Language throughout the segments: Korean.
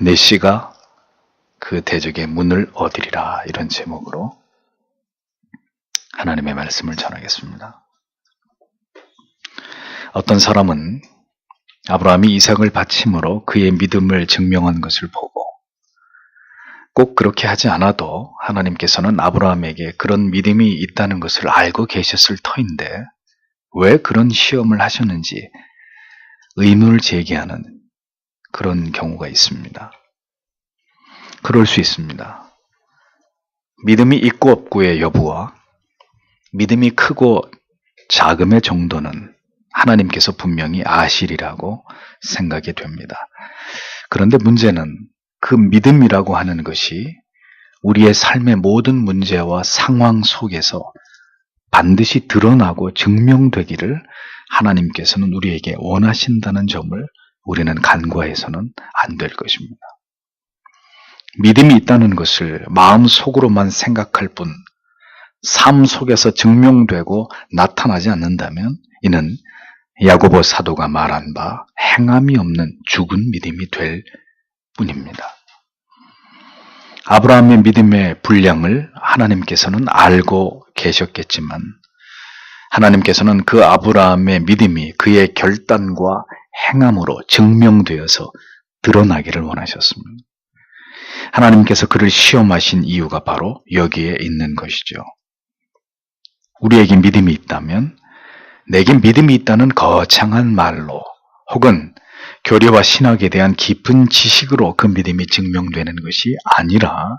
내 씨가 그 대적의 문을 얻으리라, 이런 제목으로 하나님의 말씀을 전하겠습니다. 어떤 사람은 아브라함이 이삭을 바침으로 그의 믿음을 증명한 것을 보고, 꼭 그렇게 하지 않아도 하나님께서는 아브라함에게 그런 믿음이 있다는 것을 알고 계셨을 터인데 왜 그런 시험을 하셨는지 의문을 제기하는 그런 경우가 있습니다. 그럴 수 있습니다. 믿음이 있고 없고의 여부와 믿음이 크고 작음의 정도는 하나님께서 분명히 아시리라고 생각이 됩니다. 그런데 문제는 그 믿음이라고 하는 것이 우리의 삶의 모든 문제와 상황 속에서 반드시 드러나고 증명되기를 하나님께서는 우리에게 원하신다는 점을 우리는 간과해서는 안 될 것입니다. 믿음이 있다는 것을 마음속으로만 생각할 뿐 삶 속에서 증명되고 나타나지 않는다면 이는 야고보 사도가 말한 바 행함이 없는 죽은 믿음이 될 뿐입니다. 아브라함의 믿음의 분량을 하나님께서는 알고 계셨겠지만 하나님께서는 그 아브라함의 믿음이 그의 결단과 행함으로 증명되어서 드러나기를 원하셨습니다. 하나님께서 그를 시험하신 이유가 바로 여기에 있는 것이죠. 우리에게 믿음이 있다면 내게 믿음이 있다는 거창한 말로 혹은 교리와 신학에 대한 깊은 지식으로 그 믿음이 증명되는 것이 아니라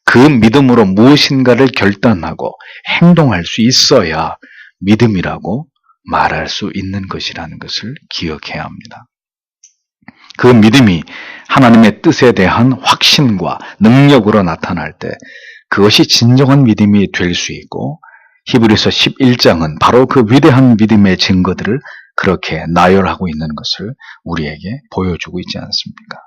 그 믿음으로 무엇인가를 결단하고 행동할 수 있어야 믿음이라고 말할 수 있는 것이라는 것을 기억해야 합니다. 그 믿음이 하나님의 뜻에 대한 확신과 능력으로 나타날 때 그것이 진정한 믿음이 될 수 있고, 히브리서 11장은 바로 그 위대한 믿음의 증거들을 그렇게 나열하고 있는 것을 우리에게 보여주고 있지 않습니까?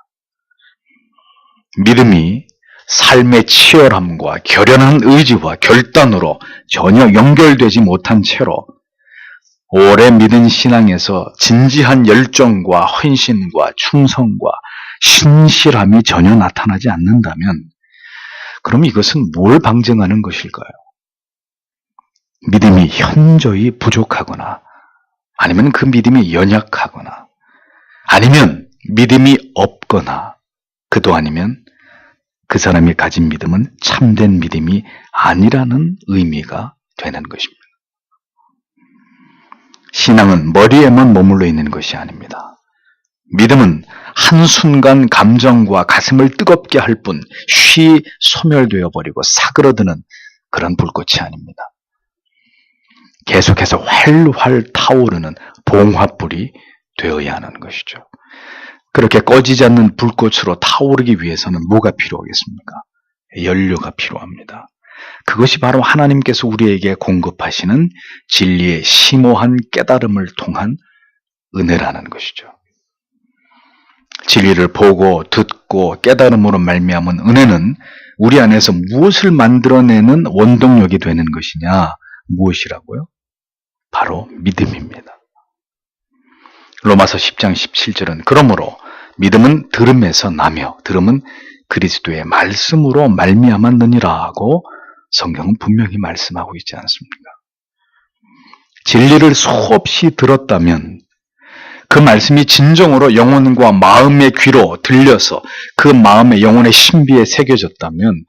믿음이 삶의 치열함과 결연한 의지와 결단으로 전혀 연결되지 못한 채로 오래 믿은 신앙에서 진지한 열정과 헌신과 충성과 신실함이 전혀 나타나지 않는다면 그럼 이것은 뭘 방증하는 것일까요? 믿음이 현저히 부족하거나 아니면 그 믿음이 연약하거나 아니면 믿음이 없거나 그도 아니면 그 사람이 가진 믿음은 참된 믿음이 아니라는 의미가 되는 것입니다. 신앙은 머리에만 머물러 있는 것이 아닙니다. 믿음은 한순간 감정과 가슴을 뜨겁게 할 뿐 쉬 소멸되어 버리고 사그러드는 그런 불꽃이 아닙니다. 계속해서 활활 타오르는 봉화불이 되어야 하는 것이죠. 그렇게 꺼지지 않는 불꽃으로 타오르기 위해서는 뭐가 필요하겠습니까? 연료가 필요합니다. 그것이 바로 하나님께서 우리에게 공급하시는 진리의 심오한 깨달음을 통한 은혜라는 것이죠. 진리를 보고 듣고 깨달음으로 말미암은 은혜는 우리 안에서 무엇을 만들어내는 원동력이 되는 것이냐? 무엇이라고요? 바로 믿음입니다. 로마서 10장 17절은 그러므로 믿음은 들음에서 나며 들음은 그리스도의 말씀으로 말미암았느니라 하고 성경은 분명히 말씀하고 있지 않습니까? 진리를 수없이 들었다면 그 말씀이 진정으로 영혼과 마음의 귀로 들려서 그 마음의 영혼의 신비에 새겨졌다면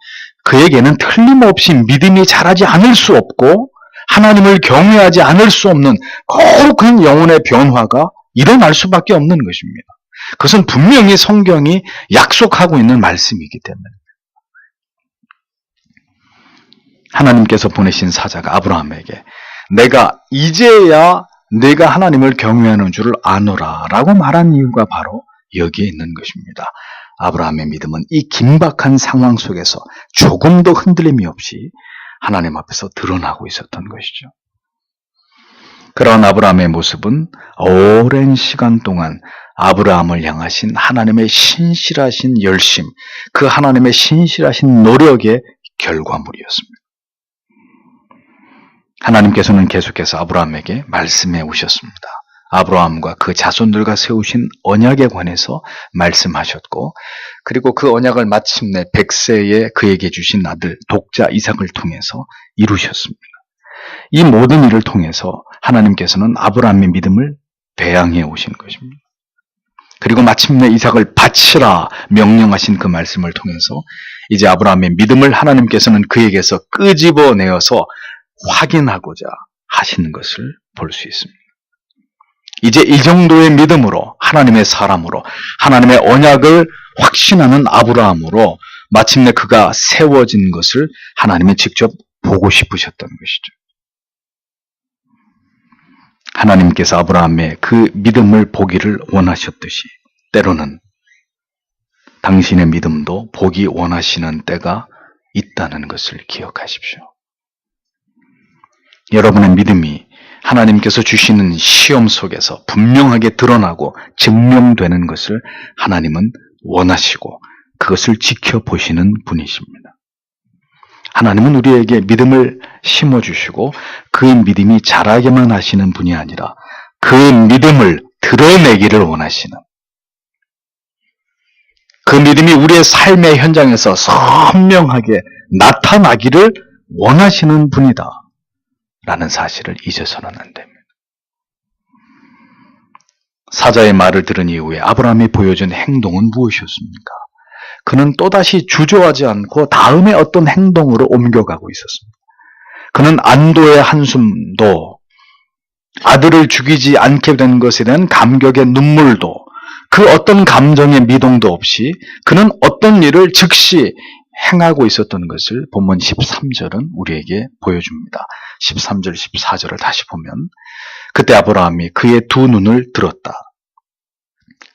그에게는 틀림없이 믿음이 자라지 않을 수 없고 하나님을 경외하지 않을 수 없는 거룩한 영혼의 변화가 일어날 수밖에 없는 것입니다. 그것은 분명히 성경이 약속하고 있는 말씀이기 때문에 하나님께서 보내신 사자가 아브라함에게 내가 이제야 내가 하나님을 경외하는 줄을 아노라 라고 말한 이유가 바로 여기에 있는 것입니다. 아브라함의 믿음은 이 긴박한 상황 속에서 조금도 흔들림이 없이 하나님 앞에서 드러나고 있었던 것이죠. 그런 아브라함의 모습은 오랜 시간 동안 아브라함을 향하신 하나님의 신실하신 열심, 그 하나님의 신실하신 노력의 결과물이었습니다. 하나님께서는 계속해서 아브라함에게 말씀해 오셨습니다. 아브라함과 그 자손들과 세우신 언약에 관해서 말씀하셨고, 그리고 그 언약을 마침내 100세에 그에게 주신 아들 독자 이삭을 통해서 이루셨습니다. 이 모든 일을 통해서 하나님께서는 아브라함의 믿음을 배양해 오신 것입니다. 그리고 마침내 이삭을 바치라 명령하신 그 말씀을 통해서 이제 아브라함의 믿음을 하나님께서는 그에게서 끄집어내어서 확인하고자 하시는 것을 볼 수 있습니다. 이제 이 정도의 믿음으로, 하나님의 사람으로, 하나님의 언약을 확신하는 아브라함으로 마침내 그가 세워진 것을 하나님이 직접 보고 싶으셨던 것이죠. 하나님께서 아브라함의 그 믿음을 보기를 원하셨듯이 때로는 당신의 믿음도 보기 원하시는 때가 있다는 것을 기억하십시오. 여러분의 믿음이 하나님께서 주시는 시험 속에서 분명하게 드러나고 증명되는 것을 하나님은 원하시고 그것을 지켜보시는 분이십니다. 하나님은 우리에게 믿음을 심어주시고 그 믿음이 자라게만 하시는 분이 아니라 그 믿음을 드러내기를 원하시는, 그 믿음이 우리의 삶의 현장에서 선명하게 나타나기를 원하시는 분이다 라는 사실을 잊어서는 안 됩니다. 사자의 말을 들은 이후에 아브라함이 보여준 행동은 무엇이었습니까? 그는 또다시 주저하지 않고 다음에 어떤 행동으로 옮겨가고 있었습니다. 그는 안도의 한숨도, 아들을 죽이지 않게 된 것에 대한 감격의 눈물도, 그 어떤 감정의 미동도 없이 그는 어떤 일을 즉시 행하고 있었던 것을 본문 13절은 우리에게 보여줍니다. 13절, 14절을 다시 보면 그때 아브라함이 그의 두 눈을 들었다.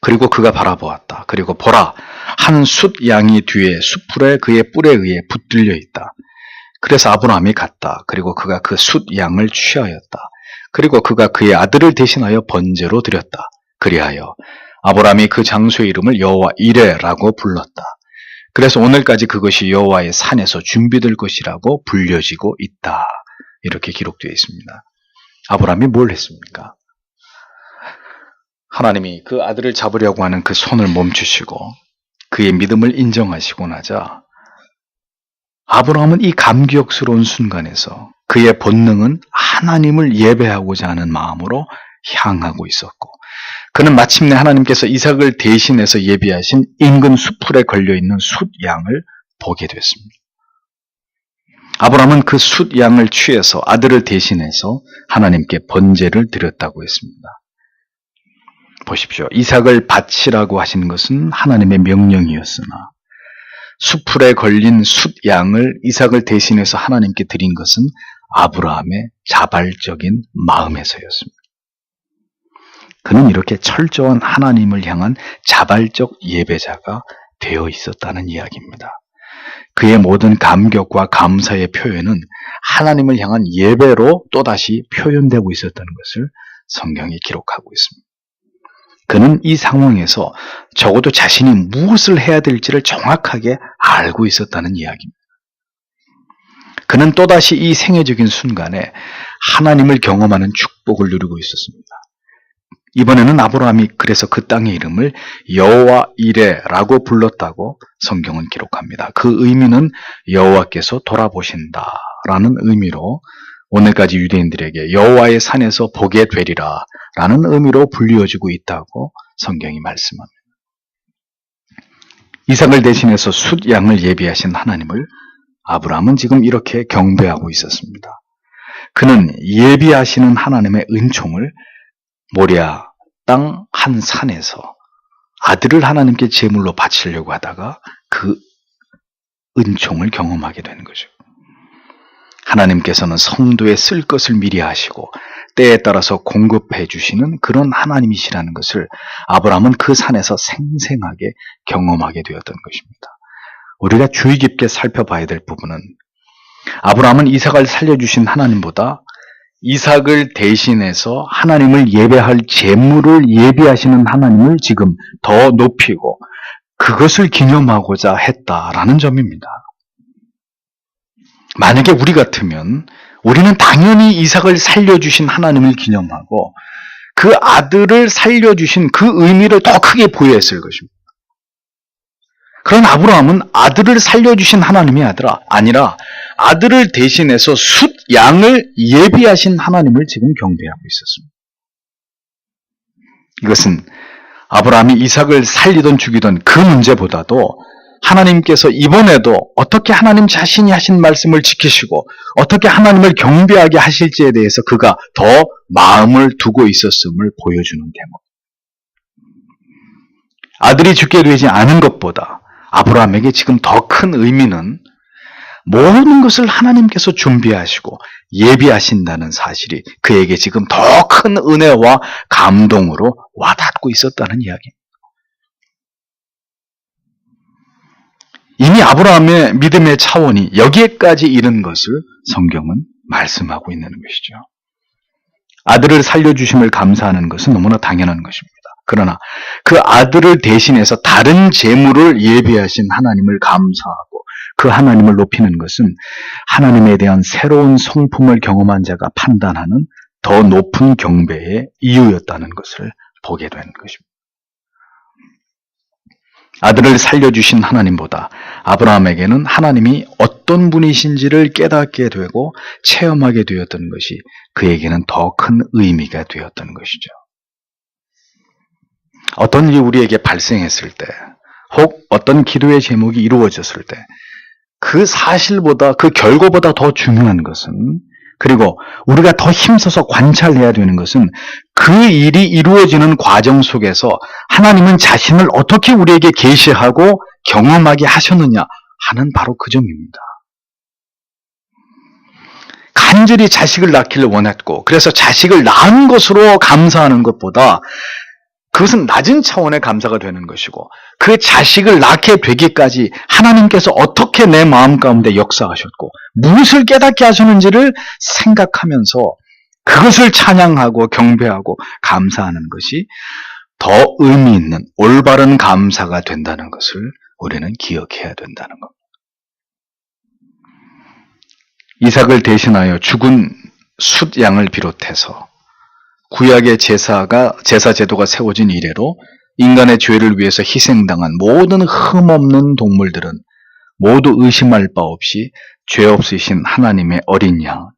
그리고 그가 바라보았다. 그리고 보라, 한 숫 양이 뒤에 수풀에 그의 뿔에 의해 붙들려 있다. 그래서 아브라함이 갔다. 그리고 그가 그 숫 양을 취하였다. 그리고 그가 그의 아들을 대신하여 번제로 드렸다. 그리하여 아브라함이 그 장소의 이름을 여호와 이레라고 불렀다. 그래서 오늘까지 그것이 여호와의 산에서 준비될 것이라고 불려지고 있다. 이렇게 기록되어 있습니다. 아브라함이 뭘 했습니까? 하나님이 그 아들을 잡으려고 하는 그 손을 멈추시고 그의 믿음을 인정하시고 나자 아브라함은 이 감격스러운 순간에서 그의 본능은 하나님을 예배하고자 하는 마음으로 향하고 있었고, 그는 마침내 하나님께서 이삭을 대신해서 예비하신 인근 수풀에 걸려있는 숫 양을 보게 됐습니다. 아브라함은 그 숫 양을 취해서 아들을 대신해서 하나님께 번제를 드렸다고 했습니다. 보십시오. 이삭을 바치라고 하신 것은 하나님의 명령이었으나 수풀에 걸린 숫 양을 이삭을 대신해서 하나님께 드린 것은 아브라함의 자발적인 마음에서였습니다. 그는 이렇게 철저한 하나님을 향한 자발적 예배자가 되어 있었다는 이야기입니다. 그의 모든 감격과 감사의 표현은 하나님을 향한 예배로 또다시 표현되고 있었다는 것을 성경이 기록하고 있습니다. 그는 이 상황에서 적어도 자신이 무엇을 해야 될지를 정확하게 알고 있었다는 이야기입니다. 그는 또다시 이 생애적인 순간에 하나님을 경험하는 축복을 누리고 있었습니다. 이번에는 아브라함이 그래서 그 땅의 이름을 여호와 이레라고 불렀다고 성경은 기록합니다. 그 의미는 여호와께서 돌아보신다라는 의미로 오늘까지 유대인들에게 여호와의 산에서 보게 되리라 라는 의미로 불리어지고 있다고 성경이 말씀합니다. 이삭을 대신해서 숫 양을 예비하신 하나님을 아브라함은 지금 이렇게 경배하고 있었습니다. 그는 예비하시는 하나님의 은총을 모리아 땅 한 산에서 아들을 하나님께 제물로 바치려고 하다가 그 은총을 경험하게 되는 거죠. 하나님께서는 성도에 쓸 것을 미리 하시고 때에 따라서 공급해 주시는 그런 하나님이시라는 것을 아브라함은 그 산에서 생생하게 경험하게 되었던 것입니다. 우리가 주의 깊게 살펴봐야 될 부분은 아브라함은 이삭을 살려주신 하나님보다 이삭을 대신해서 하나님을 예배할 제물을 예비하시는 하나님을 지금 더 높이고 그것을 기념하고자 했다라는 점입니다. 만약에 우리 같으면 우리는 당연히 이삭을 살려주신 하나님을 기념하고 그 아들을 살려주신 그 의미를 더 크게 부여했을 것입니다. 그런 아브라함은 아들을 살려주신 하나님이 아니라 아들을 대신해서 숫 양을 예비하신 하나님을 지금 경배하고 있었습니다. 이것은 아브라함이 이삭을 살리든 죽이든 그 문제보다도 하나님께서 이번에도 어떻게 하나님 자신이 하신 말씀을 지키시고 어떻게 하나님을 경배하게 하실지에 대해서 그가 더 마음을 두고 있었음을 보여주는 대목. 아들이 죽게 되지 않은 것보다 아브라함에게 지금 더 큰 의미는 모든 것을 하나님께서 준비하시고 예비하신다는 사실이 그에게 지금 더 큰 은혜와 감동으로 와닿고 있었다는 이야기입니다. 이미 아브라함의 믿음의 차원이 여기에까지 이른 것을 성경은 말씀하고 있는 것이죠. 아들을 살려주심을 감사하는 것은 너무나 당연한 것입니다. 그러나 그 아들을 대신해서 다른 재물을 예비하신 하나님을 감사하고 그 하나님을 높이는 것은 하나님에 대한 새로운 성품을 경험한 자가 판단하는 더 높은 경배의 이유였다는 것을 보게 되는 것입니다. 아들을 살려주신 하나님보다 아브라함에게는 하나님이 어떤 분이신지를 깨닫게 되고 체험하게 되었던 것이 그에게는 더 큰 의미가 되었던 것이죠. 어떤 일이 우리에게 발생했을 때, 혹 어떤 기도의 제목이 이루어졌을 때, 그 사실보다, 그 결과보다 더 중요한 것은, 그리고 우리가 더 힘써서 관찰해야 되는 것은 그 일이 이루어지는 과정 속에서 하나님은 자신을 어떻게 우리에게 계시하고 경험하게 하셨느냐 하는 바로 그 점입니다. 간절히 자식을 낳기를 원했고 그래서 자식을 낳은 것으로 감사하는 것보다 그것은 낮은 차원의 감사가 되는 것이고 그 자식을 낳게 되기까지 하나님께서 어떻게 내 마음 가운데 역사하셨고 무엇을 깨닫게 하셨는지를 생각하면서 그것을 찬양하고 경배하고 감사하는 것이 더 의미 있는 올바른 감사가 된다는 것을 우리는 기억해야 된다는 겁니다. 이삭을 대신하여 죽은 숫 양을 비롯해서 구약의 제사 제도가 세워진 이래로 인간의 죄를 위해서 희생당한 모든 흠없는 동물들은 모두 의심할 바 없이 죄 없으신 하나님의 어린 양,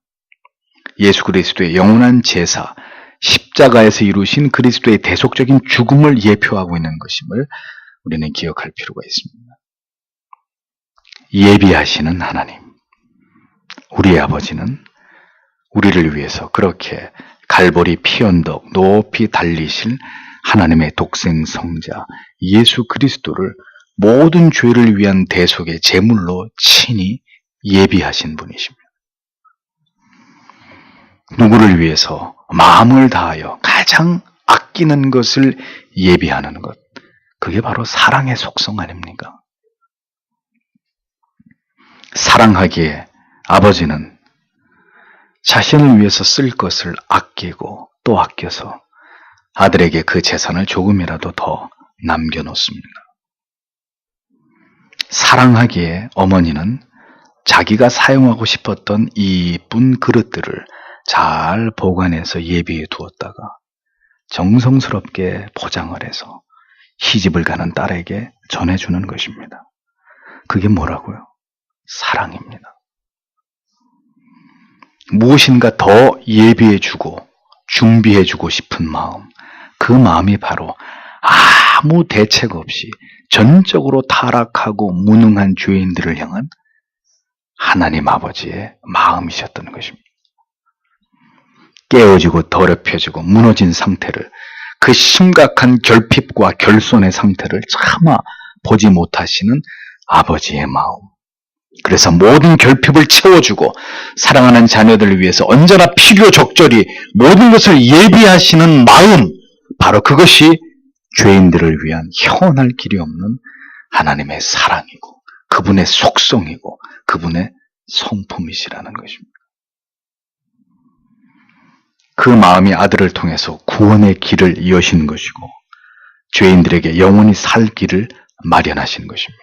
예수 그리스도의 영원한 제사, 십자가에서 이루신 그리스도의 대속적인 죽음을 예표하고 있는 것임을 우리는 기억할 필요가 있습니다. 예비하시는 하나님, 우리의 아버지는 우리를 위해서 그렇게 갈보리 피 언덕 높이 달리실 하나님의 독생 성자 예수 그리스도를 모든 죄를 위한 대속의 제물로 친히 예비하신 분이십니다. 누구를 위해서 마음을 다하여 가장 아끼는 것을 예비하는 것, 그게 바로 사랑의 속성 아닙니까? 사랑하기에 아버지는 자신을 위해서 쓸 것을 아끼고 또 아껴서 아들에게 그 재산을 조금이라도 더 남겨놓습니다. 사랑하기에 어머니는 자기가 사용하고 싶었던 이쁜 그릇들을 잘 보관해서 예비해 두었다가 정성스럽게 포장을 해서 시집을 가는 딸에게 전해주는 것입니다. 그게 뭐라고요? 사랑입니다. 무엇인가 더 예비해주고 준비해주고 싶은 마음, 그 마음이 바로 아무 대책 없이 전적으로 타락하고 무능한 죄인들을 향한 하나님 아버지의 마음이셨던 것입니다. 깨어지고 더럽혀지고 무너진 상태를, 그 심각한 결핍과 결손의 상태를 차마 보지 못하시는 아버지의 마음. 그래서 모든 결핍을 채워주고 사랑하는 자녀들을 위해서 언제나 필요적절히 모든 것을 예비하시는 마음, 바로 그것이 죄인들을 위한 형언할 길이 없는 하나님의 사랑이고 그분의 속성이고 그분의 성품이시라는 것입니다. 그 마음이 아들을 통해서 구원의 길을 여신 것이고 죄인들에게 영원히 살 길을 마련하신 것입니다.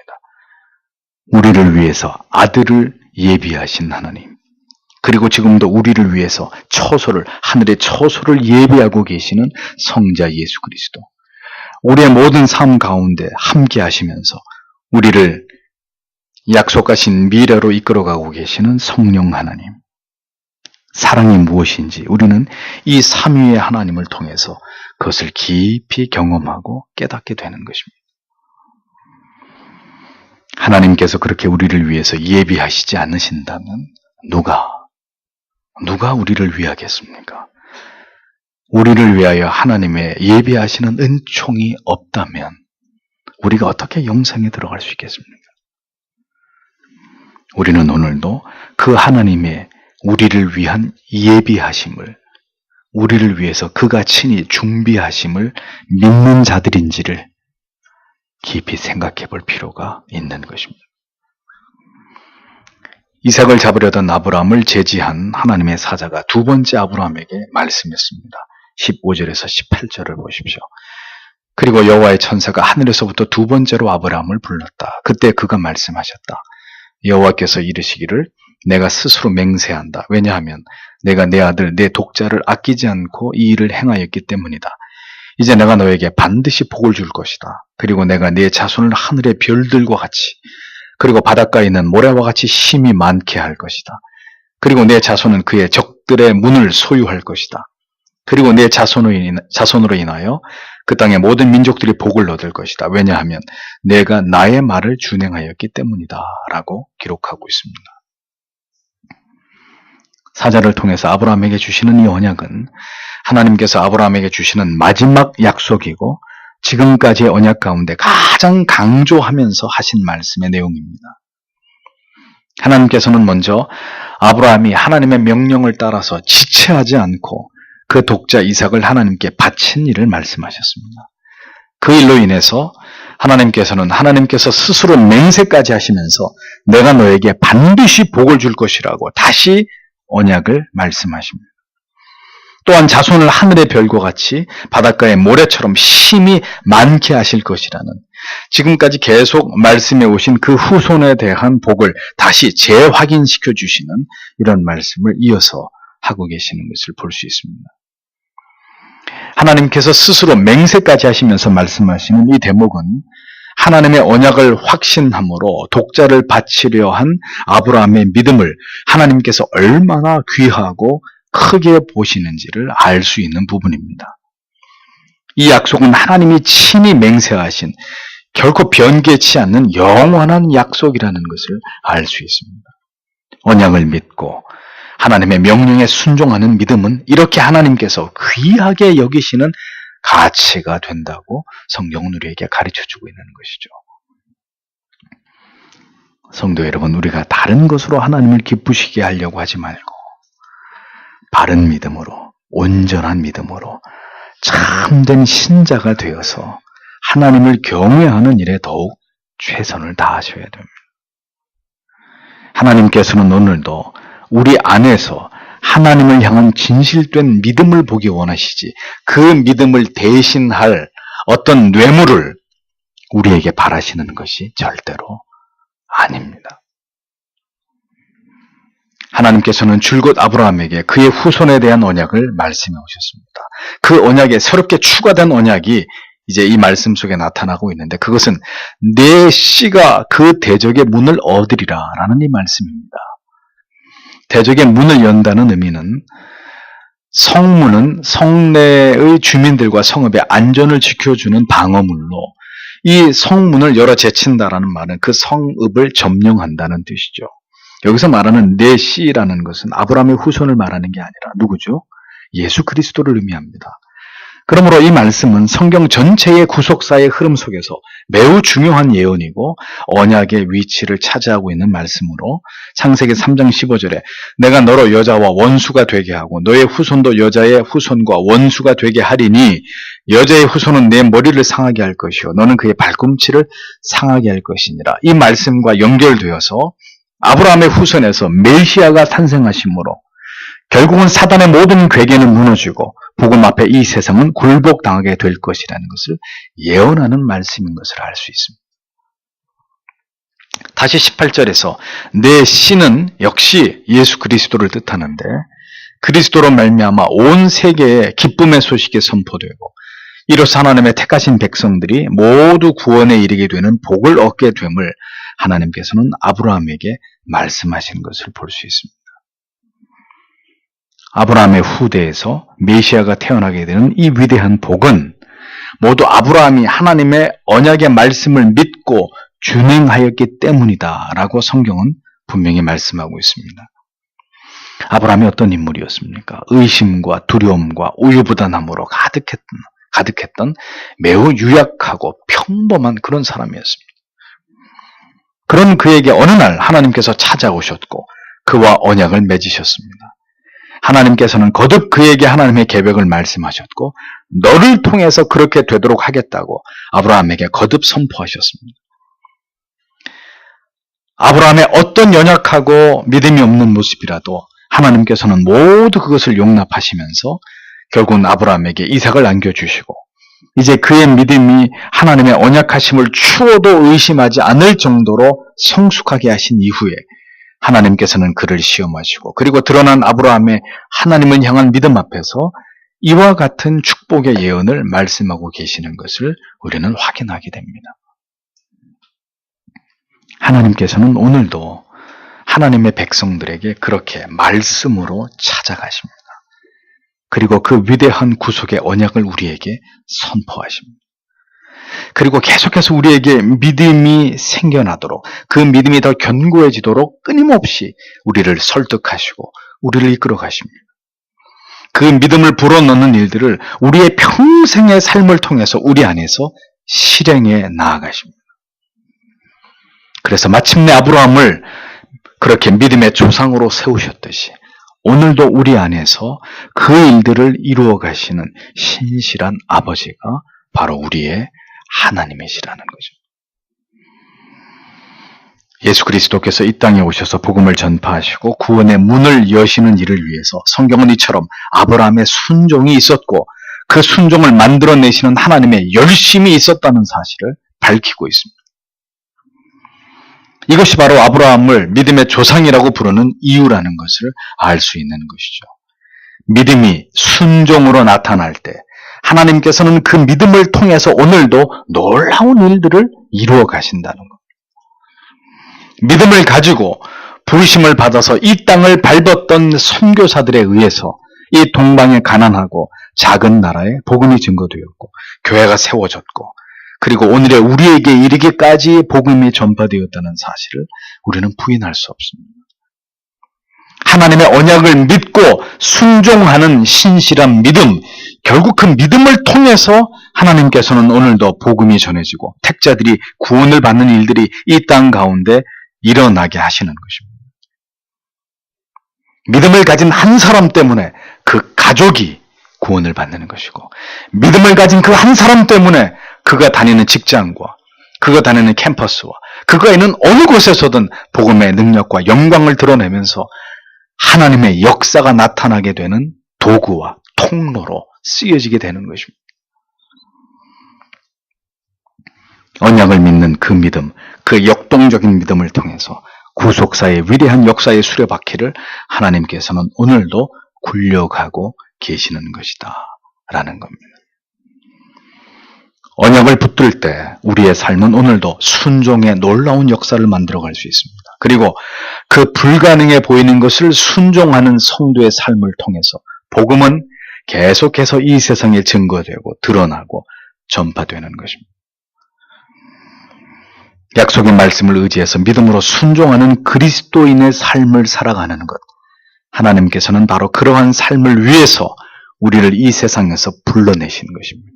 우리를 위해서 아들을 예비하신 하나님, 그리고 지금도 우리를 위해서 하늘의 처소를 예비하고 계시는 성자 예수 그리스도, 우리의 모든 삶 가운데 함께 하시면서 우리를 약속하신 미래로 이끌어가고 계시는 성령 하나님, 사랑이 무엇인지 우리는 이 삼위의 하나님을 통해서 그것을 깊이 경험하고 깨닫게 되는 것입니다. 하나님께서 그렇게 우리를 위해서 예비하시지 않으신다면 누가 우리를 위하겠습니까? 우리를 위하여 하나님의 예비하시는 은총이 없다면 우리가 어떻게 영생에 들어갈 수 있겠습니까? 우리는 오늘도 그 하나님의 우리를 위한 예비하심을, 우리를 위해서 그가 친히 준비하심을 믿는 자들인지를 깊이 생각해 볼 필요가 있는 것입니다. 이삭을 잡으려던 아브라함을 제지한 하나님의 사자가 두 번째 아브라함에게 말씀했습니다. 15절에서 18절을 보십시오. 그리고 여호와의 천사가 하늘에서부터 두 번째로 아브라함을 불렀다. 그때 그가 말씀하셨다. 여호와께서 이르시기를 내가 스스로 맹세한다. 왜냐하면 내가 내 아들 내 독자를 아끼지 않고 이 일을 행하였기 때문이다. 이제 내가 너에게 반드시 복을 줄 것이다. 그리고 내가 네 자손을 하늘의 별들과 같이, 그리고 바닷가에 있는 모래와 같이 힘이 많게 할 것이다. 그리고 내 자손은 그의 적들의 문을 소유할 것이다. 그리고 내 자손으로 인하여 그 땅의 모든 민족들이 복을 얻을 것이다. 왜냐하면 내가 나의 말을 준행하였기 때문이다. 라고 기록하고 있습니다. 사자를 통해서 아브라함에게 주시는 이 언약은 하나님께서 아브라함에게 주시는 마지막 약속이고 지금까지의 언약 가운데 가장 강조하면서 하신 말씀의 내용입니다. 하나님께서는 먼저 아브라함이 하나님의 명령을 따라서 지체하지 않고 그 독자 이삭을 하나님께 바친 일을 말씀하셨습니다. 그 일로 인해서 하나님께서 스스로 맹세까지 하시면서 내가 너에게 반드시 복을 줄 것이라고 다시 언약을 말씀하십니다. 또한 자손을 하늘의 별과 같이 바닷가의 모래처럼 힘이 많게 하실 것이라는, 지금까지 계속 말씀해 오신 그 후손에 대한 복을 다시 재확인시켜 주시는 이런 말씀을 이어서 하고 계시는 것을 볼 수 있습니다. 하나님께서 스스로 맹세까지 하시면서 말씀하시는 이 대목은 하나님의 언약을 확신함으로 독자를 바치려 한 아브라함의 믿음을 하나님께서 얼마나 귀하고 크게 보시는지를 알 수 있는 부분입니다. 이 약속은 하나님이 친히 맹세하신 결코 변개치 않는 영원한 약속이라는 것을 알 수 있습니다. 언약을 믿고 하나님의 명령에 순종하는 믿음은 이렇게 하나님께서 귀하게 여기시는 가치가 된다고 성경은 우리에게 가르쳐주고 있는 것이죠. 성도 여러분, 우리가 다른 것으로 하나님을 기쁘시게 하려고 하지 말고 바른 믿음으로, 온전한 믿음으로 참된 신자가 되어서 하나님을 경외하는 일에 더욱 최선을 다하셔야 됩니다. 하나님께서는 오늘도 우리 안에서 하나님을 향한 진실된 믿음을 보기 원하시지, 그 믿음을 대신할 어떤 뇌물을 우리에게 바라시는 것이 절대로 아닙니다. 하나님께서는 줄곧 아브라함에게 그의 후손에 대한 언약을 말씀해 오셨습니다. 그 언약에 새롭게 추가된 언약이 이제 이 말씀 속에 나타나고 있는데, 그것은 내 씨가 그 대적의 문을 얻으리라 라는 이 말씀입니다. 대적의 문을 연다는 의미는 성문은 성내의 주민들과 성읍의 안전을 지켜주는 방어물로, 이 성문을 열어 제친다라는 말은 그 성읍을 점령한다는 뜻이죠. 여기서 말하는 내 씨라는 것은 아브라함의 후손을 말하는 게 아니라 누구죠? 예수 그리스도를 의미합니다. 그러므로 이 말씀은 성경 전체의 구속사의 흐름 속에서 매우 중요한 예언이고 언약의 위치를 차지하고 있는 말씀으로, 창세기 3장 15절에 내가 너로 여자와 원수가 되게 하고 너의 후손도 여자의 후손과 원수가 되게 하리니 여자의 후손은 내 머리를 상하게 할 것이요 너는 그의 발꿈치를 상하게 할 것이니라. 이 말씀과 연결되어서 아브라함의 후손에서 메시아가 탄생하심으로 결국은 사단의 모든 괴계는 무너지고 복음 앞에 이 세상은 굴복당하게 될 것이라는 것을 예언하는 말씀인 것을 알 수 있습니다. 다시 18절에서 내 씨는 역시 예수 그리스도를 뜻하는데 그리스도로 말미암아 온 세계에 기쁨의 소식이 선포되고 이로써 하나님의 택하신 백성들이 모두 구원에 이르게 되는 복을 얻게 됨을 하나님께서는 아브라함에게 말씀하신 것을 볼 수 있습니다. 아브라함의 후대에서 메시아가 태어나게 되는 이 위대한 복은 모두 아브라함이 하나님의 언약의 말씀을 믿고 준행하였기 때문이다라고 성경은 분명히 말씀하고 있습니다. 아브라함이 어떤 인물이었습니까? 의심과 두려움과 우유부단함으로 가득했던 매우 유약하고 평범한 그런 사람이었습니다. 그런 그에게 어느 날 하나님께서 찾아오셨고 그와 언약을 맺으셨습니다. 하나님께서는 거듭 그에게 하나님의 계획을 말씀하셨고 너를 통해서 그렇게 되도록 하겠다고 아브라함에게 거듭 선포하셨습니다. 아브라함의 어떤 연약하고 믿음이 없는 모습이라도 하나님께서는 모두 그것을 용납하시면서 결국은 아브라함에게 이삭을 안겨주시고 이제 그의 믿음이 하나님의 언약하심을 추워도 의심하지 않을 정도로 성숙하게 하신 이후에 하나님께서는 그를 시험하시고 그리고 드러난 아브라함의 하나님을 향한 믿음 앞에서 이와 같은 축복의 예언을 말씀하고 계시는 것을 우리는 확인하게 됩니다. 하나님께서는 오늘도 하나님의 백성들에게 그렇게 말씀으로 찾아가십니다. 그리고 그 위대한 구속의 언약을 우리에게 선포하십니다. 그리고 계속해서 우리에게 믿음이 생겨나도록 그 믿음이 더 견고해지도록 끊임없이 우리를 설득하시고 우리를 이끌어 가십니다. 그 믿음을 불어넣는 일들을 우리의 평생의 삶을 통해서 우리 안에서 실행해 나아가십니다. 그래서 마침내 아브라함을 그렇게 믿음의 조상으로 세우셨듯이 오늘도 우리 안에서 그 일들을 이루어 가시는 신실한 아버지가 바로 우리의 하나님이시라는 거죠. 예수 그리스도께서 이 땅에 오셔서 복음을 전파하시고 구원의 문을 여시는 일을 위해서 성경은 이처럼 아브라함의 순종이 있었고 그 순종을 만들어내시는 하나님의 열심이 있었다는 사실을 밝히고 있습니다. 이것이 바로 아브라함을 믿음의 조상이라고 부르는 이유라는 것을 알 수 있는 것이죠. 믿음이 순종으로 나타날 때 하나님께서는 그 믿음을 통해서 오늘도 놀라운 일들을 이루어 가신다는 것. 믿음을 가지고 부르심을 받아서 이 땅을 밟았던 선교사들에 의해서 이 동방의 가난하고 작은 나라에 복음이 증거되었고 교회가 세워졌고 그리고 오늘의 우리에게 이르기까지 복음이 전파되었다는 사실을 우리는 부인할 수 없습니다. 하나님의 언약을 믿고 순종하는 신실한 믿음, 결국 그 믿음을 통해서 하나님께서는 오늘도 복음이 전해지고 택자들이 구원을 받는 일들이 이 땅 가운데 일어나게 하시는 것입니다. 믿음을 가진 한 사람 때문에 그 가족이 구원을 받는 것이고 믿음을 가진 그 한 사람 때문에 그가 다니는 직장과 그가 다니는 캠퍼스와 그가 있는 어느 곳에서든 복음의 능력과 영광을 드러내면서 하나님의 역사가 나타나게 되는 도구와 통로로 쓰여지게 되는 것입니다. 언약을 믿는 그 믿음, 그 역동적인 믿음을 통해서 구속사의 위대한 역사의 수레바퀴를 하나님께서는 오늘도 굴려가고 계시는 것이다 라는 겁니다. 언약을 붙들 때 우리의 삶은 오늘도 순종의 놀라운 역사를 만들어갈 수 있습니다. 그리고 그 불가능해 보이는 것을 순종하는 성도의 삶을 통해서 복음은 계속해서 이 세상에 증거되고 드러나고 전파되는 것입니다. 약속의 말씀을 의지해서 믿음으로 순종하는 그리스도인의 삶을 살아가는 것, 하나님께서는 바로 그러한 삶을 위해서 우리를 이 세상에서 불러내신 것입니다.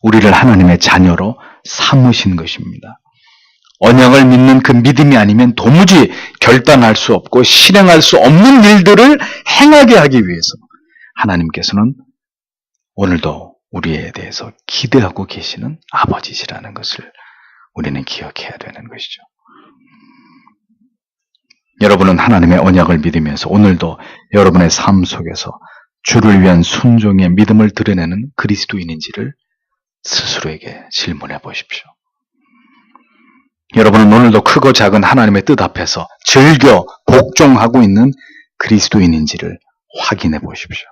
우리를 하나님의 자녀로 삼으신 것입니다. 언약을 믿는 그 믿음이 아니면 도무지 결단할 수 없고 실행할 수 없는 일들을 행하게 하기 위해서 하나님께서는 오늘도 우리에 대해서 기대하고 계시는 아버지시라는 것을 우리는 기억해야 되는 것이죠. 여러분은 하나님의 언약을 믿으면서 오늘도 여러분의 삶 속에서 주를 위한 순종의 믿음을 드러내는 그리스도인인지를 스스로에게 질문해 보십시오. 여러분은 오늘도 크고 작은 하나님의 뜻 앞에서 즐겨 복종하고 있는 그리스도인인지를 확인해 보십시오.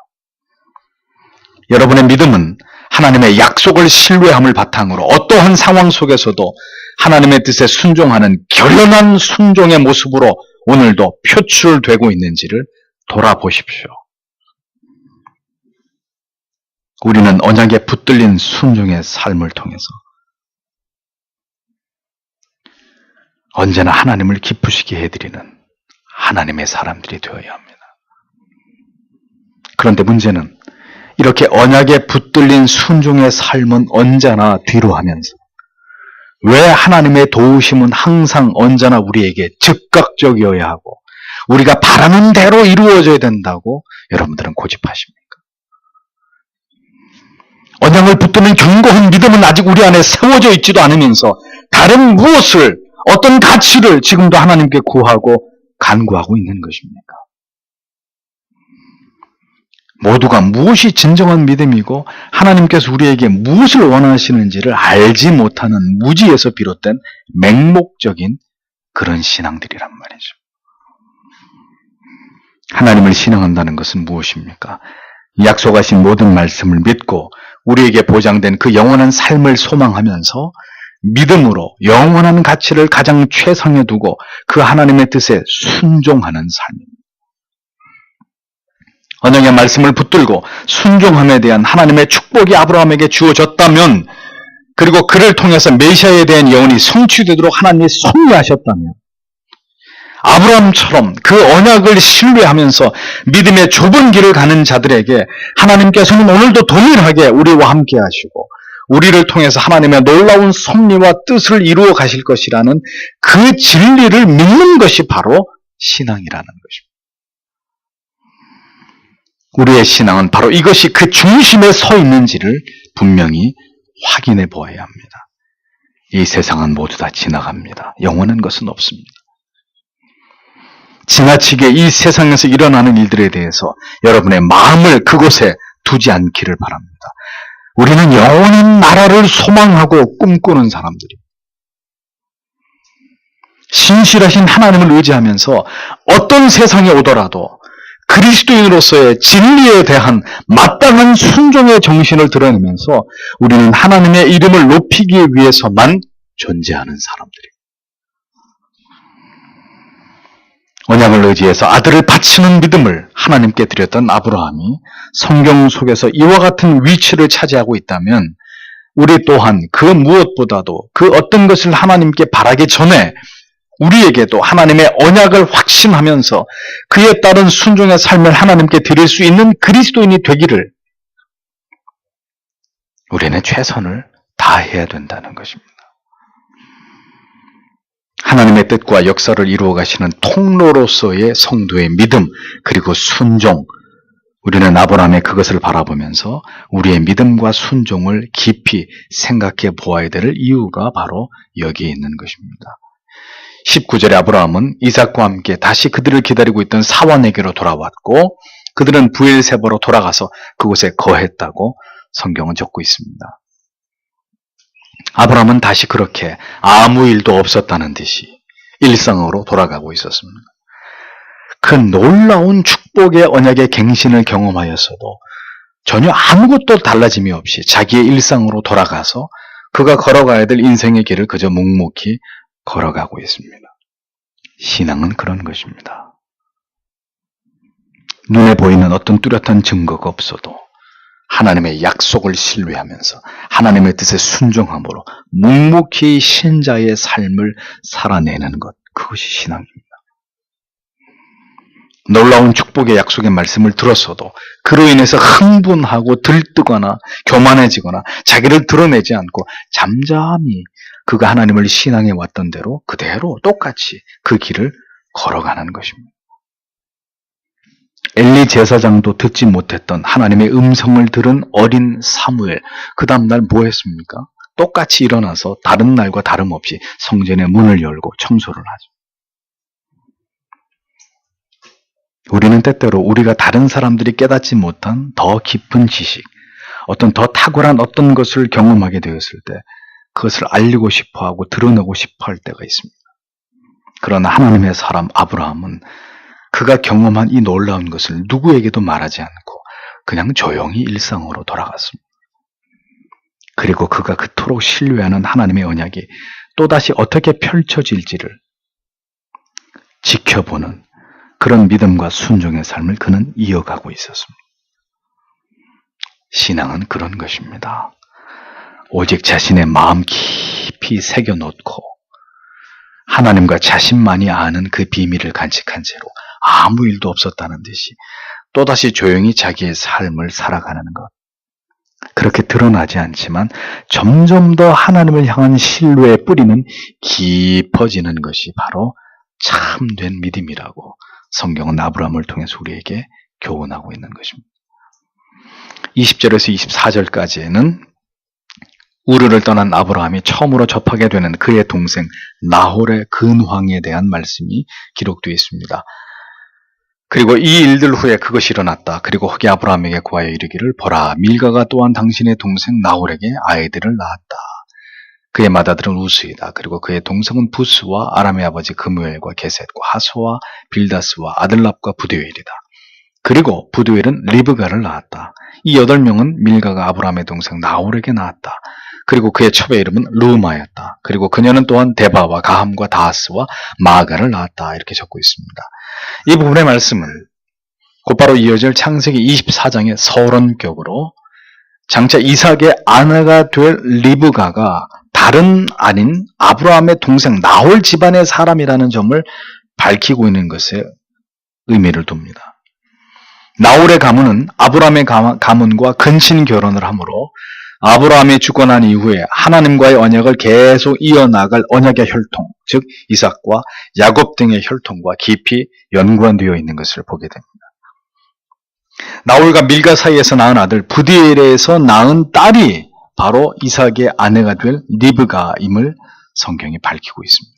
여러분의 믿음은 하나님의 약속을 신뢰함을 바탕으로 어떠한 상황 속에서도 하나님의 뜻에 순종하는 결연한 순종의 모습으로 오늘도 표출되고 있는지를 돌아보십시오. 우리는 언약에 붙들린 순종의 삶을 통해서 언제나 하나님을 기쁘시게 해드리는 하나님의 사람들이 되어야 합니다. 그런데 문제는 이렇게 언약에 붙들린 순종의 삶은 언제나 뒤로 하면서 왜 하나님의 도우심은 항상 언제나 우리에게 즉각적이어야 하고 우리가 바라는 대로 이루어져야 된다고 여러분들은 고집하십니까? 언약을 붙드는 견고한 믿음은 아직 우리 안에 세워져 있지도 않으면서 다른 무엇을, 어떤 가치를 지금도 하나님께 구하고 간구하고 있는 것입니까? 모두가 무엇이 진정한 믿음이고 하나님께서 우리에게 무엇을 원하시는지를 알지 못하는 무지에서 비롯된 맹목적인 그런 신앙들이란 말이죠. 하나님을 신앙한다는 것은 무엇입니까? 약속하신 모든 말씀을 믿고 우리에게 보장된 그 영원한 삶을 소망하면서 믿음으로 영원한 가치를 가장 최상에 두고 그 하나님의 뜻에 순종하는 삶입니다. 언약의 말씀을 붙들고 순종함에 대한 하나님의 축복이 아브라함에게 주어졌다면, 그리고 그를 통해서 메시아에 대한 예언이 성취되도록 하나님이 섭리하셨다면, 아브라함처럼 그 언약을 신뢰하면서 믿음의 좁은 길을 가는 자들에게 하나님께서는 오늘도 동일하게 우리와 함께 하시고 우리를 통해서 하나님의 놀라운 섭리와 뜻을 이루어 가실 것이라는 그 진리를 믿는 것이 바로 신앙이라는 것입니다. 우리의 신앙은 바로 이것이 그 중심에 서 있는지를 분명히 확인해 보아야 합니다. 이 세상은 모두 다 지나갑니다. 영원한 것은 없습니다. 지나치게 이 세상에서 일어나는 일들에 대해서 여러분의 마음을 그곳에 두지 않기를 바랍니다. 우리는 영원한 나라를 소망하고 꿈꾸는 사람들입니다. 신실하신 하나님을 의지하면서 어떤 세상에 오더라도 그리스도인으로서의 진리에 대한 마땅한 순종의 정신을 드러내면서 우리는 하나님의 이름을 높이기 위해서만 존재하는 사람들입니다. 언약을 의지해서 아들을 바치는 믿음을 하나님께 드렸던 아브라함이 성경 속에서 이와 같은 위치를 차지하고 있다면 우리 또한 그 무엇보다도 그 어떤 것을 하나님께 바라기 전에 우리에게도 하나님의 언약을 확신하면서 그에 따른 순종의 삶을 하나님께 드릴 수 있는 그리스도인이 되기를 우리는 최선을 다해야 된다는 것입니다. 하나님의 뜻과 역사를 이루어 가시는 통로로서의 성도의 믿음, 그리고 순종, 우리는 아브라함의 그것을 바라보면서 우리의 믿음과 순종을 깊이 생각해 보아야 될 이유가 바로 여기에 있는 것입니다. 19절에 아브라함은 이삭과 함께 다시 그들을 기다리고 있던 사환에게로 돌아왔고 그들은 브엘세바로 돌아가서 그곳에 거했다고 성경은 적고 있습니다. 아브라함은 다시 그렇게 아무 일도 없었다는 듯이 일상으로 돌아가고 있었습니다. 그 놀라운 축복의 언약의 갱신을 경험하였어도 전혀 아무것도 달라짐이 없이 자기의 일상으로 돌아가서 그가 걸어가야 될 인생의 길을 그저 묵묵히 걸어가고 있습니다. 신앙은 그런 것입니다. 눈에 보이는 어떤 뚜렷한 증거가 없어도 하나님의 약속을 신뢰하면서 하나님의 뜻에 순종함으로 묵묵히 신자의 삶을 살아내는 것, 그것이 신앙입니다. 놀라운 축복의 약속의 말씀을 들었어도 그로 인해서 흥분하고 들뜨거나 교만해지거나 자기를 드러내지 않고 잠잠히 그가 하나님을 신앙해 왔던 대로 그대로 똑같이 그 길을 걸어가는 것입니다. 엘리 제사장도 듣지 못했던 하나님의 음성을 들은 어린 사무엘, 그 다음날 뭐 했습니까? 똑같이 일어나서 다른 날과 다름없이 성전의 문을 열고 청소를 하죠. 우리는 때때로 우리가 다른 사람들이 깨닫지 못한 더 깊은 지식, 어떤 더 탁월한 어떤 것을 경험하게 되었을 때 그것을 알리고 싶어하고 드러내고 싶어할 때가 있습니다. 그러나 하나님의 사람 아브라함은 그가 경험한 이 놀라운 것을 누구에게도 말하지 않고 그냥 조용히 일상으로 돌아갔습니다. 그리고 그가 그토록 신뢰하는 하나님의 언약이 또다시 어떻게 펼쳐질지를 지켜보는 그런 믿음과 순종의 삶을 그는 이어가고 있었습니다. 신앙은 그런 것입니다. 오직 자신의 마음 깊이 새겨놓고 하나님과 자신만이 아는 그 비밀을 간직한 채로 아무 일도 없었다는 듯이 또다시 조용히 자기의 삶을 살아가는 것. 그렇게 드러나지 않지만 점점 더 하나님을 향한 신뢰의 뿌리는 깊어지는 것이 바로 참된 믿음이라고 성경은 아브라함을 통해서 우리에게 교훈하고 있는 것입니다. 20절에서 24절까지는 우르를 떠난 아브라함이 처음으로 접하게 되는 그의 동생 나홀의 근황에 대한 말씀이 기록되어 있습니다. 그리고 이 일들 후에 그것이 일어났다. 그리고 흑이 아브라함에게 구하여 이르기를 보라, 밀가가 또한 당신의 동생 나홀에게 아이들을 낳았다. 그의 맏아들은 우스이다. 그리고 그의 동생은 부스와 아람의 아버지 그무엘과 게셋과 하소와 빌다스와 아들랍과 부드웰이다. 그리고 부드웰은 리브가를 낳았다. 이 8명은 밀가가 아브라함의 동생 나홀에게 낳았다. 그리고 그의 첩의 이름은 르우마였다. 그리고 그녀는 또한 데바와 가함과 다하스와 마가를 낳았다. 이렇게 적고 있습니다. 이 부분의 말씀을 곧바로 이어질 창세기 24장의 서론격으로 장차 이삭의 아내가 될 리브가가 다른 아닌 아브라함의 동생 나홀 집안의 사람이라는 점을 밝히고 있는 것에 의미를 둡니다. 나홀의 가문은 아브라함의 가문과 근친 결혼을 하므로 아브라함이 죽고 난 이후에 하나님과의 언약을 계속 이어나갈 언약의 혈통, 즉 이삭과 야곱 등의 혈통과 깊이 연관되어 있는 것을 보게 됩니다. 나홀과 밀가 사이에서 낳은 아들 부디엘에서 낳은 딸이 바로 이삭의 아내가 될 리브가임을 성경이 밝히고 있습니다.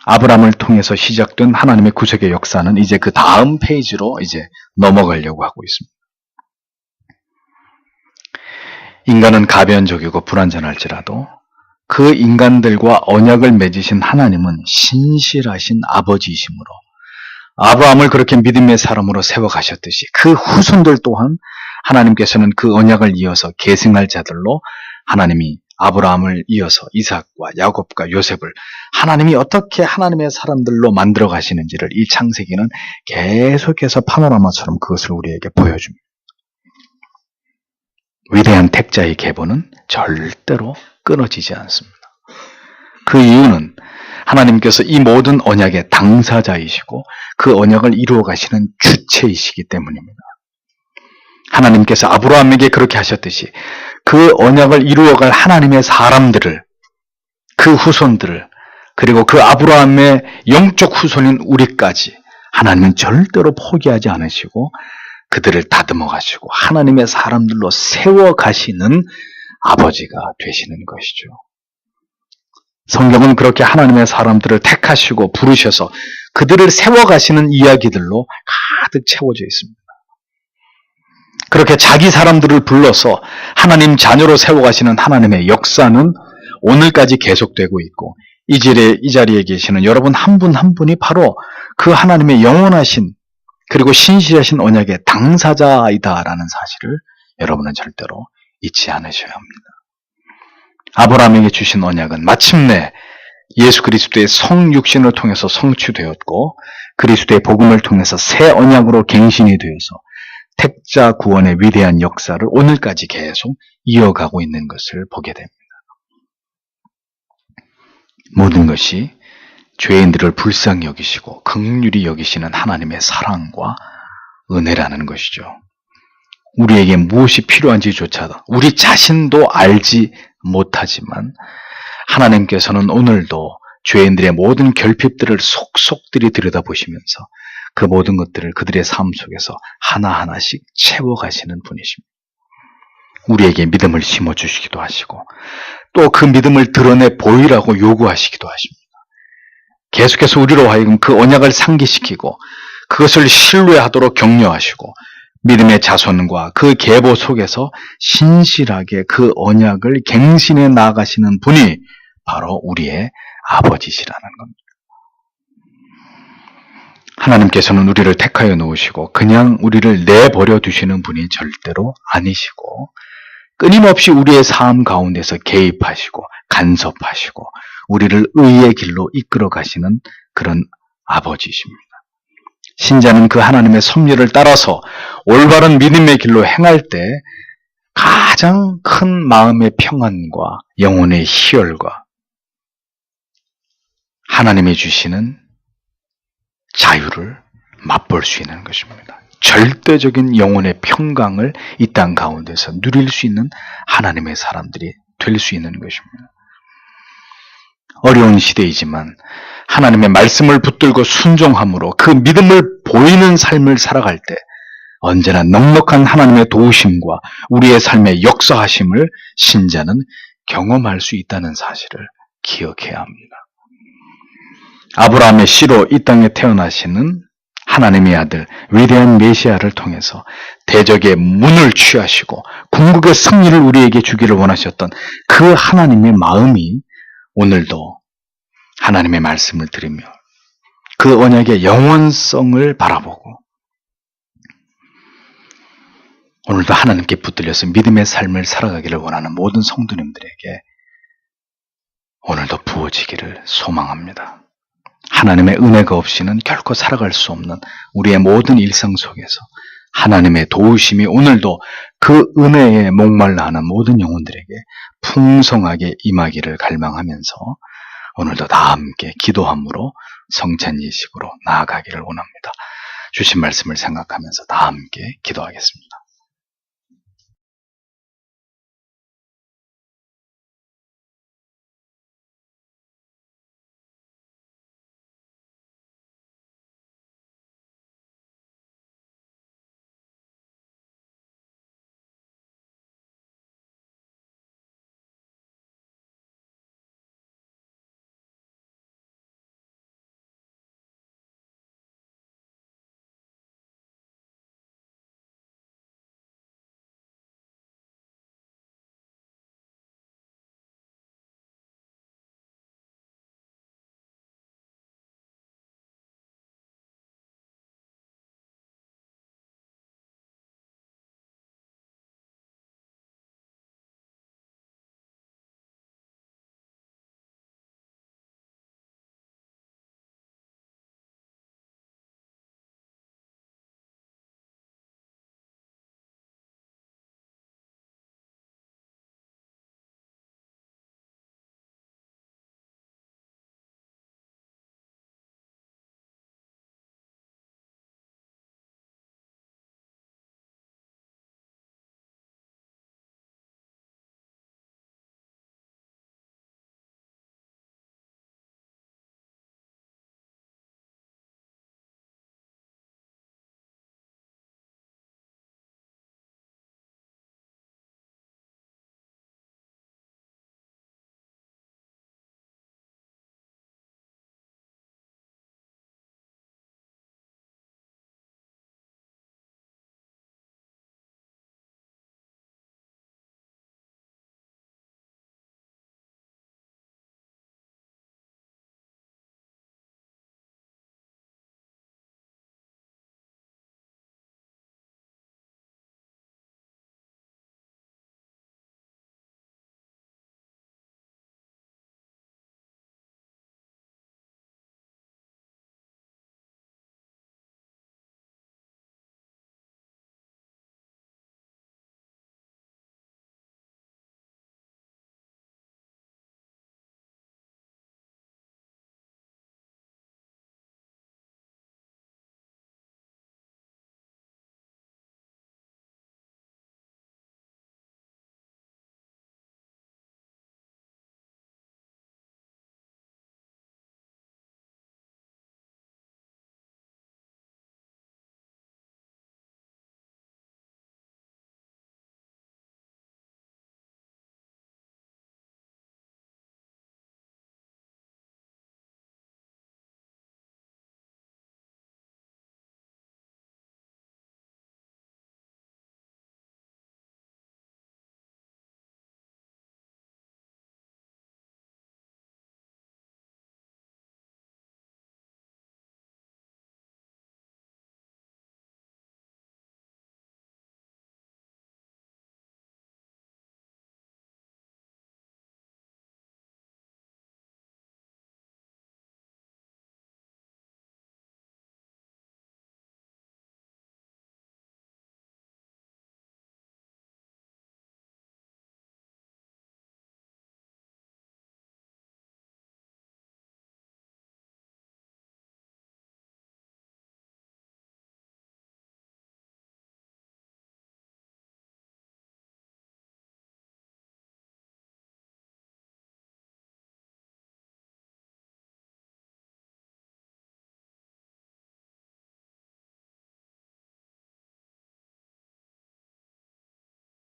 아브라함을 통해서 시작된 하나님의 구속의 역사는 이제 그 다음 페이지로 이제 넘어가려고 하고 있습니다. 인간은 가변적이고 불완전할지라도 그 인간들과 언약을 맺으신 하나님은 신실하신 아버지이시므로 아브라함을 그렇게 믿음의 사람으로 세워가셨듯이 그 후손들 또한 하나님께서는 그 언약을 이어서 계승할 자들로 하나님이 아브라함을 이어서 이삭과 야곱과 요셉을 하나님이 어떻게 하나님의 사람들로 만들어 가시는지를 이 창세기는 계속해서 파노라마처럼 그것을 우리에게 보여줍니다. 위대한 택자의 계보는 절대로 끊어지지 않습니다. 그 이유는 하나님께서 이 모든 언약의 당사자이시고 그 언약을 이루어 가시는 주체이시기 때문입니다. 하나님께서 아브라함에게 그렇게 하셨듯이 그 언약을 이루어갈 하나님의 사람들을, 그 후손들을, 그리고 그 아브라함의 영적 후손인 우리까지 하나님은 절대로 포기하지 않으시고 그들을 다듬어 가시고 하나님의 사람들로 세워 가시는 아버지가 되시는 것이죠. 성경은 그렇게 하나님의 사람들을 택하시고 부르셔서 그들을 세워 가시는 이야기들로 가득 채워져 있습니다. 그렇게 자기 사람들을 불러서 하나님 자녀로 세워 가시는 하나님의 역사는 오늘까지 계속되고 있고 이 자리에 계시는 여러분 한 분 한 분이 바로 그 하나님의 영원하신 그리고 신실하신 언약의 당사자이다라는 사실을 여러분은 절대로 잊지 않으셔야 합니다. 아브라함에게 주신 언약은 마침내 예수 그리스도의 성육신을 통해서 성취되었고 그리스도의 복음을 통해서 새 언약으로 갱신이 되어서 택자 구원의 위대한 역사를 오늘까지 계속 이어가고 있는 것을 보게 됩니다. 모든 것이 죄인들을 불쌍히 여기시고 긍휼히 여기시는 하나님의 사랑과 은혜라는 것이죠. 우리에게 무엇이 필요한지조차 우리 자신도 알지 못하지만 하나님께서는 오늘도 죄인들의 모든 결핍들을 속속들이 들여다보시면서 그 모든 것들을 그들의 삶 속에서 하나하나씩 채워가시는 분이십니다. 우리에게 믿음을 심어주시기도 하시고 또 그 믿음을 드러내 보이라고 요구하시기도 하십니다. 계속해서 우리로 하여금 그 언약을 상기시키고 그것을 신뢰하도록 격려하시고 믿음의 자손과 그 계보 속에서 신실하게 그 언약을 갱신해 나아가시는 분이 바로 우리의 아버지시라는 겁니다. 하나님께서는 우리를 택하여 놓으시고 그냥 우리를 내버려 두시는 분이 절대로 아니시고 끊임없이 우리의 삶 가운데서 개입하시고 간섭하시고 우리를 의의 길로 이끌어 가시는 그런 아버지십니다. 신자는 그 하나님의 섭리를 따라서 올바른 믿음의 길로 행할 때 가장 큰 마음의 평안과 영혼의 희열과 하나님이 주시는 자유를 맛볼 수 있는 것입니다. 절대적인 영혼의 평강을 이 땅 가운데서 누릴 수 있는 하나님의 사람들이 될 수 있는 것입니다. 어려운 시대이지만 하나님의 말씀을 붙들고 순종함으로 그 믿음을 보이는 삶을 살아갈 때 언제나 넉넉한 하나님의 도우심과 우리의 삶의 역사하심을 신자는 경험할 수 있다는 사실을 기억해야 합니다. 아브라함의 씨로 이 땅에 태어나시는 하나님의 아들 위대한 메시아를 통해서 대적의 문을 취하시고 궁극의 승리를 우리에게 주기를 원하셨던 그 하나님의 마음이 오늘도 하나님의 말씀을 들으며 그 언약의 영원성을 바라보고 오늘도 하나님께 붙들려서 믿음의 삶을 살아가기를 원하는 모든 성도님들에게 오늘도 부어지기를 소망합니다. 하나님의 은혜가 없이는 결코 살아갈 수 없는 우리의 모든 일상 속에서 하나님의 도우심이 오늘도 그 은혜에 목말라 하는 모든 영혼들에게 풍성하게 임하기를 갈망하면서 오늘도 다 함께 기도함으로 성찬 예식으로 나아가기를 원합니다. 주신 말씀을 생각하면서 다 함께 기도하겠습니다.